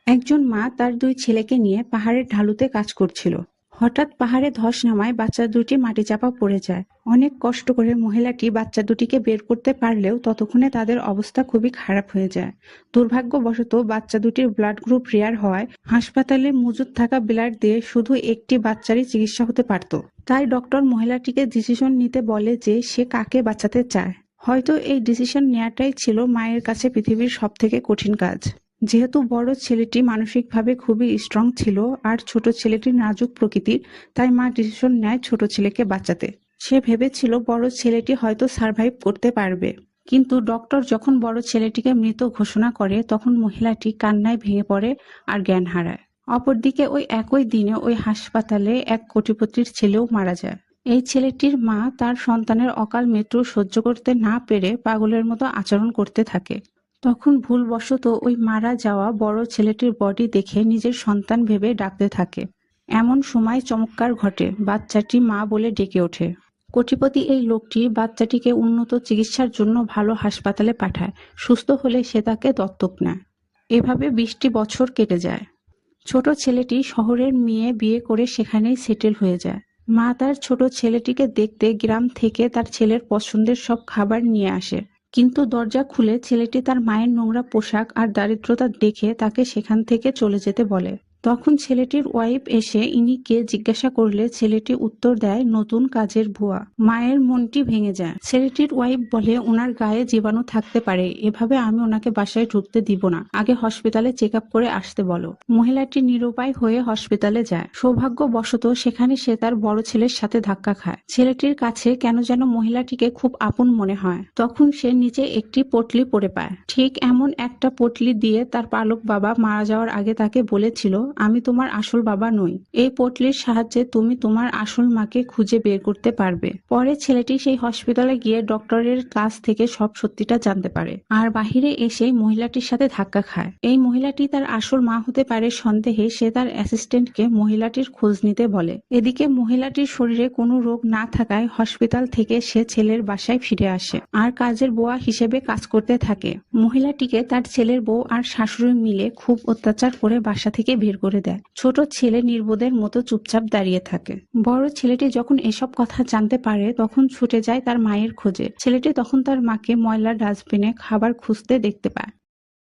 একজন মা তার দুই ছেলেকে নিয়ে পাহাড়ের ঢালুতে কাজ করছিল। হঠাৎ পাহাড়ে ধস নামায় বাচ্চা দুটি মাটি চাপা পড়ে যায়। অনেক কষ্ট করে মহিলাটি বাচ্চা দুটিকে বের করতে পারলেও ততক্ষণে তাদের অবস্থা খুবই খারাপ হয়ে যায়। দুর্ভাগ্যবশত বাচ্চা দুটির ব্লাড গ্রুপ রেয়ার হওয়ায় হাসপাতালে মজুদ থাকা ব্লাড দিয়ে শুধু একটি বাচ্চারই চিকিৎসা হতে পারত। তাই ডক্টর মহিলাটিকে ডিসিশন নিতে বলে যে সে কাকে বাঁচাতে চায়। হয়তো এই ডিসিশন নেওয়াটাই ছিল মায়ের কাছে পৃথিবীর সবথেকে কঠিন কাজ। যেহেতু বড় ছেলেটি মানসিকভাবে খুবই স্ট্রং ছিল আর ছোট ছেলেটি নাজুক প্রকৃতির, তাই মা ডিসিশন নেয় ছোট ছেলেকে বাঁচাতে। সে ভেবেছিল বড় ছেলেটি হয়তো সার্ভাইভ করতে পারবে। কিন্তু ডক্টর যখন বড় ছেলেটিকে মৃত ঘোষণা করে তখন মহিলাটি কান্নায় ভেঙে পড়ে আর জ্ঞান হারায়। অপরদিকে ওই একই দিনে ওই হাসপাতালে এক কোটিপতির ছেলেও মারা যায়। এই ছেলেটির মা তার সন্তানের অকাল মৃত্যু সহ্য করতে না পেরে পাগলের মতো আচরণ করতে থাকে। তখন ভুলবশত ওই মারা যাওয়া বড় ছেলেটির বডি দেখে নিজের সন্তান ভেবে ডাকতে থাকে। এমন সময় চমৎকার ঘটে, বাচ্চাটি মা বলে ডেকে ওঠে। কোটিপতি এই লোকটি বাচ্চাটিকে উন্নত চিকিৎসার জন্য ভালো হাসপাতালে পাঠায়। সুস্থ হলে সে তাকে দত্তক নেয়। এভাবে 20টি বছর কেটে যায়। ছোট ছেলেটি শহরের মেয়ে বিয়ে করে সেখানেই সেটেল হয়ে যায়। মা তার ছোট ছেলেটিকে দেখতে গ্রাম থেকে তার ছেলের পছন্দের সব খাবার নিয়ে আসে। কিন্তু দরজা খুলে ছেলেটি তার মায়ের নোংরা পোশাক আর দারিদ্রতা দেখে তাকে সেখান থেকে চলে যেতে বলে। তখন ছেলেটির ওয়াইফ এসে ইনি কে জিজ্ঞাসা করলে ছেলেটি উত্তর দেয় নতুন কাজের বুয়া। মায়ের মনটি ভেঙে যায়। ছেলেটির ওয়াইফ বলে ওনার গায়ে জীবাণু থাকতে পারে, এভাবে আমি ওনাকে বাসায় ঢুকতে দিব না, আগে হসপিটালে চেক আপ করে আসতে বলো। মহিলাটি নিরুপায় হয়ে হসপিটালে যায়। সৌভাগ্যবশত সেখানে সে তার বড় ছেলের সাথে ধাক্কা খায়। ছেলেটির কাছে কেন যেন মহিলাটিকে খুব আপন মনে হয়। তখন সে নিচে একটি পটলি পড়ে পায়। ঠিক এমন একটা পটলি দিয়ে তার পালক বাবা মারা যাওয়ার আগে তাকে বলেছিল, আমি তোমার আসল বাবা নই, এই পটলির সাহায্যে তুমি তোমার আসল মাকে খুঁজে বের করতে পারবে। পরে ছেলেটি সেই হসপিটালে গিয়ে ডক্টরের কাছ থেকে সব সত্যিটা জানতে পারে আর বাহিরে এসে মহিলাটির সাথে ধাক্কা খায়। এই মহিলাটি তার আসল মা হতে পারে সন্দেহে সে তার অ্যাসিস্ট্যান্টকে মহিলাটির খোঁজ নিতে বলে। এদিকে মহিলাটির শরীরে কোনো রোগ না থাকায় হসপিটাল থেকে সে ছেলের বাসায় ফিরে আসে আর কাজের বুয়া হিসেবে কাজ করতে থাকে। মহিলাটিকে তার ছেলের বউ আর শাশুড়ি মিলে খুব অত্যাচার করে বাসা থেকে বের করে দেয়। ছোট ছেলে নির্বোধের মতো চুপচাপ দাঁড়িয়ে থাকে। বড় ছেলেটি যখন এসব কথা জানতে পারে তখন ছুটে যায় তার মায়ের খোঁজে। ছেলেটি তখন তার মাকে ময়লার ডাস্টবিনে খাবার খুঁজতে দেখতে পায়।